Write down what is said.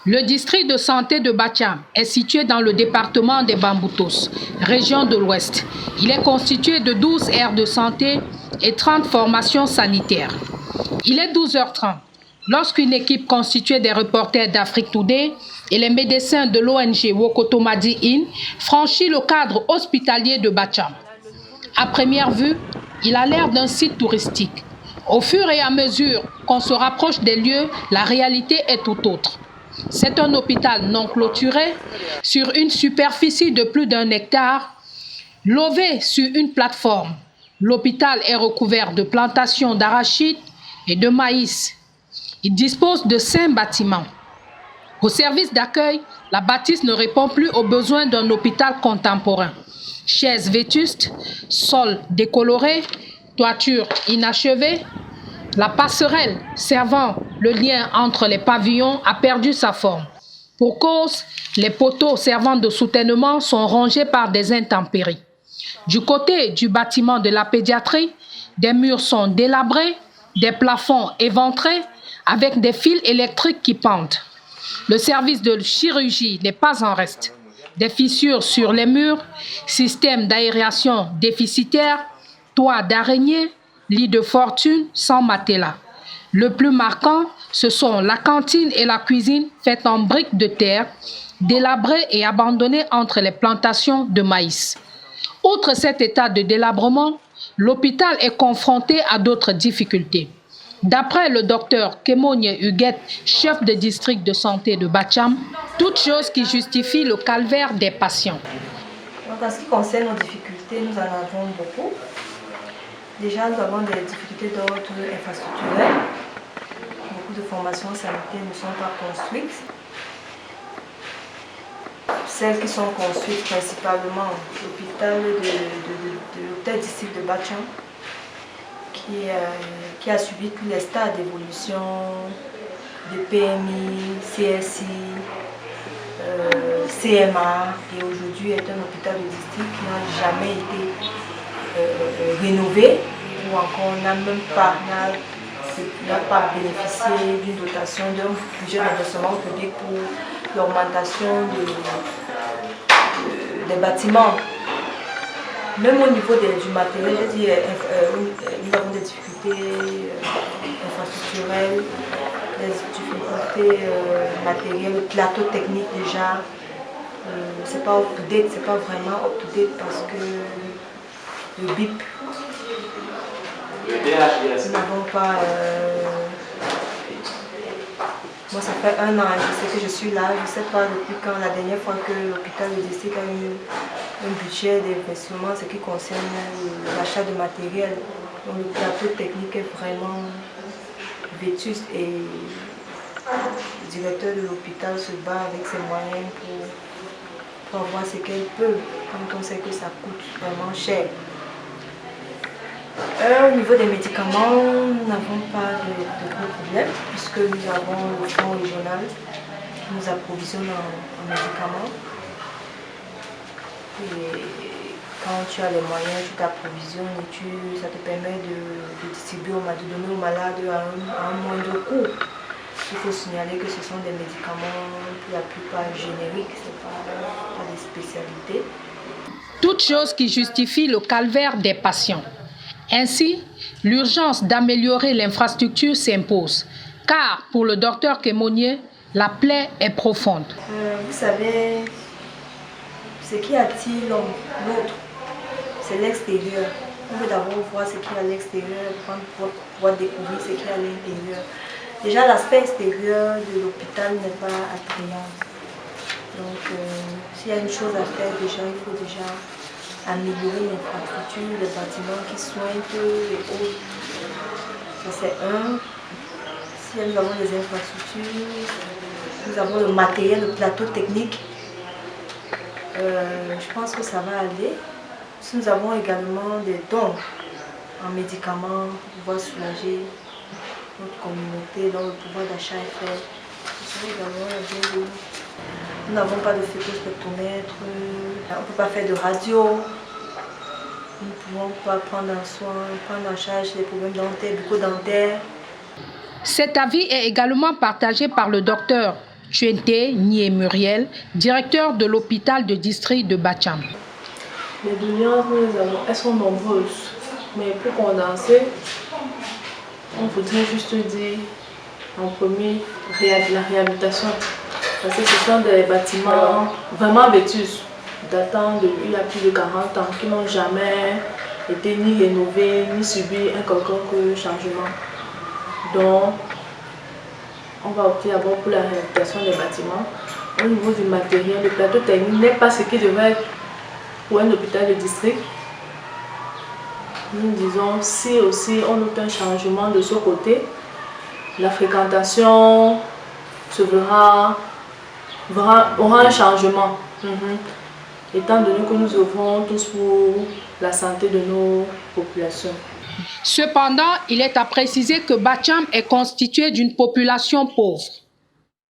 Le district de santé de Bacham est situé dans le département des Bamboutos, région de l'Ouest. Il est constitué de 12 aires de santé et 30 formations sanitaires. Il est 12h30 lorsqu'une équipe constituée des reporters d'Afrique Today et les médecins de l'ONG Wokotomadi In franchit le cadre hospitalier de Bacham. À première vue, il a l'air d'un site touristique. Au fur et à mesure qu'on se rapproche des lieux, la réalité est tout autre. C'est un hôpital non clôturé sur une superficie de plus d'1 hectare, lové sur une plateforme. L'hôpital est recouvert de plantations d'arachides et de maïs. Il dispose de 5 bâtiments. Au service d'accueil, la bâtisse ne répond plus aux besoins d'un hôpital contemporain. Chaises vétustes, sol décoloré, toiture inachevée. La passerelle servant le lien entre les pavillons a perdu sa forme. Pour cause, les poteaux servant de soutènement sont rongés par des intempéries. Du côté du bâtiment de la pédiatrie, des murs sont délabrés, des plafonds éventrés avec des fils électriques qui pendent. Le service de chirurgie n'est pas en reste. Des fissures sur les murs, système d'aération déficitaire, toit d'araignée, lit de fortune sans matelas. Le plus marquant, ce sont la cantine et la cuisine faites en briques de terre, délabrées et abandonnées entre les plantations de maïs. Outre cet état de délabrement, l'hôpital est confronté à d'autres difficultés. D'après le docteur Kemonie Huguette, chef de district de santé de Bacham, toute chose qui justifie le calvaire des patients. Donc, en ce qui concerne nos difficultés, nous en avons beaucoup. Déjà, nous avons des difficultés d'ordre infrastructurel. Beaucoup de formations sanitaires ne sont pas construites. Celles qui sont construites principalement, l'hôpital de district de Bacham, qui a subi tous les stades d'évolution de PMI, CSI, CMA, et aujourd'hui est un hôpital de district qui n'a jamais été rénové, ou encore n'a pas bénéficié d'une dotation d'un budget d'investissement public pour l'augmentation des bâtiments. Même au niveau du matériel, je dis, nous avons des difficultés infrastructurelles, des difficultés matérielles, le plateau technique déjà, c'est pas up-to-date, c'est pas vraiment up-to-date parce que le BIP, nous n'avons pas... Moi, ça fait 1 an, je sais que je suis là, je ne sais pas depuis quand, la dernière fois que l'hôpital de district a eu un budget d'investissement, ce qui concerne l'achat de matériel. Donc, le plateau technique est vraiment vétuste et le directeur de l'hôpital se bat avec ses moyens pour avoir ce qu'elle peut, quand on sait que ça coûte vraiment cher. Au niveau des médicaments, nous n'avons pas de gros problèmes puisque nous avons le fonds régional qui nous approvisionne en médicaments. Et quand tu as les moyens, tu t'approvisionnes et ça te permet de distribuer, de donner aux malades à un moindre coût. Il faut signaler que ce sont des médicaments pour la plupart génériques, ce n'est pas des spécialités. Toute chose qui justifie le calvaire des patients. Ainsi, l'urgence d'améliorer l'infrastructure s'impose, car pour le docteur Kemonie, la plaie est profonde. Vous savez, ce qui attire l'autre, c'est l'extérieur. On veut d'abord voir ce qu'il y a à l'extérieur pour pouvoir découvrir ce qu'il y a à l'intérieur. Déjà, l'aspect extérieur de l'hôpital n'est pas attrayant. Donc, s'il y a une chose à faire, déjà, il faut déjà améliorer l'infrastructure, les bâtiments qui soignent et autres. Ça, c'est un. Si nous avons les infrastructures, nous avons le matériel, le plateau technique, je pense que ça va aller. Si nous avons également des dons en médicaments pour pouvoir soulager notre communauté, dont le pouvoir d'achat est fait, ce serait également bienvenu. Nous n'avons pas de phytospectromètre, on ne peut pas faire de radio, nous ne pouvons pas prendre en charge les problèmes dentaires, bucco-dentaires. Cet avis est également partagé par le docteur Chuente Nie Muriel, directeur de l'hôpital de district de Bacham. Les doléances que nous avons, elles sont nombreuses, mais pour condenser, on voudrait juste dire en premier la réhabilitation. Parce que ce sont des bâtiments vraiment vétus, datant de il y a plus de 40 ans, qui n'ont jamais été ni rénovés, ni subi un quelconque changement. Donc, on va opter d'abord pour la réhabilitation des bâtiments. Au niveau du matériel, le plateau technique n'est pas ce qui devrait être pour un hôpital de district. Nous disons, si aussi on note un changement de ce côté, la fréquentation aura un changement. Étant donné que nous œuvrons tous pour la santé de nos populations. Cependant, il est à préciser que Bacham est constitué d'une population pauvre.